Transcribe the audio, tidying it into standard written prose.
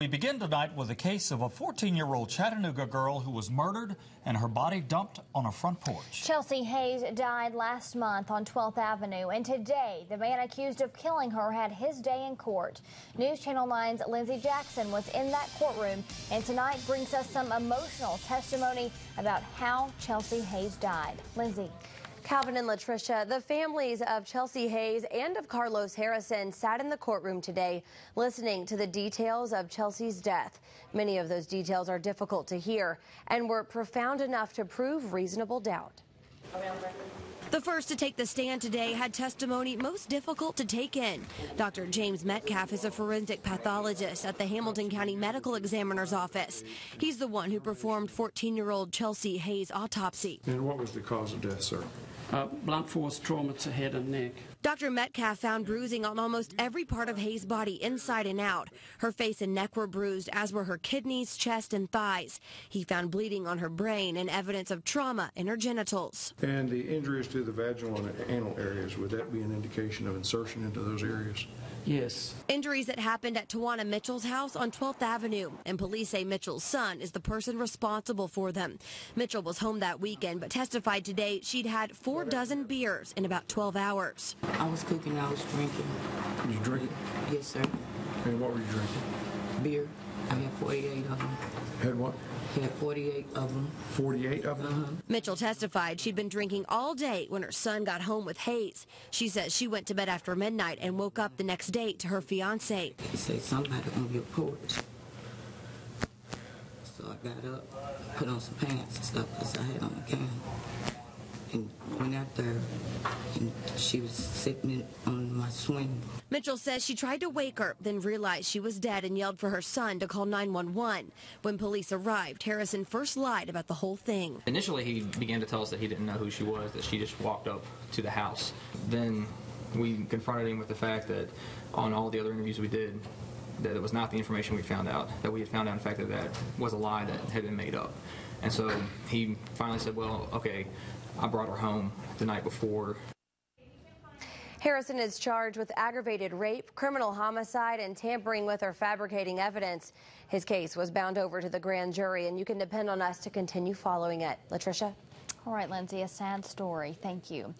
We begin tonight with a case of a 14-year-old Chattanooga girl who was murdered and her body dumped on a front porch. Chelsea Hayes died last month on 12th Avenue, and today the man accused of killing her had his day in court. News Channel 9's Lindsay Jackson was in that courtroom, and tonight brings us some emotional testimony about how Chelsea Hayes died. Lindsay. Calvin and Latricia, the families of Chelsea Hayes and of Carlos Harrison sat in the courtroom today listening to the details of Chelsea's death. Many of those details are difficult to hear and were profound enough to prove reasonable doubt. The first to take the stand today had testimony most difficult to take in. Dr. James Metcalf is a forensic pathologist at the Hamilton County Medical Examiner's Office. He's the one who performed 14-year-old Chelsea Hayes' autopsy. And what was the cause of death, sir? Blunt force trauma to head and neck. Dr. Metcalf found bruising on almost every part of Hayes' body, inside and out. Her face and neck were bruised, as were her kidneys, chest, and thighs. He found bleeding on her brain and evidence of trauma in her genitals. And the injuries to the vaginal and anal areas, would that be an indication of insertion into those areas? Yes. Injuries that happened at Tawana Mitchell's house on 12th Avenue, and police say Mitchell's son is the person responsible for them. Mitchell was home that weekend, but testified today she'd had 4 dozen beers in about 12 hours. I was cooking, I was drinking. You drinking? Yes, sir. And what were you drinking? Beer. I had 48 of them. Had what? Had 48 of them. 48 of them? Mitchell testified she'd been drinking all day when her son got home with Hayes. She says she went to bed after midnight and woke up the next day to her fiance. He said somebody on your porch. So I got up, put on some pants and stuff because I had on a gown. And went out there, and she was sitting on my swing. Mitchell says she tried to wake her, then realized she was dead and yelled for her son to call 911. When police arrived, Harrison first lied about the whole thing. Initially, he began to tell us that he didn't know who she was, that she just walked up to the house. Then we confronted him with the fact that on all the other interviews we did, that it was not the information we found out, that we had found out, in fact, that that was a lie that had been made up. And so he finally said, well, okay, I brought her home the night before. Harrison is charged with aggravated rape, criminal homicide, and tampering with or fabricating evidence. His case was bound over to the grand jury, and you can depend on us to continue following it. Latricia? All right, Lindsay, a sad story. Thank you.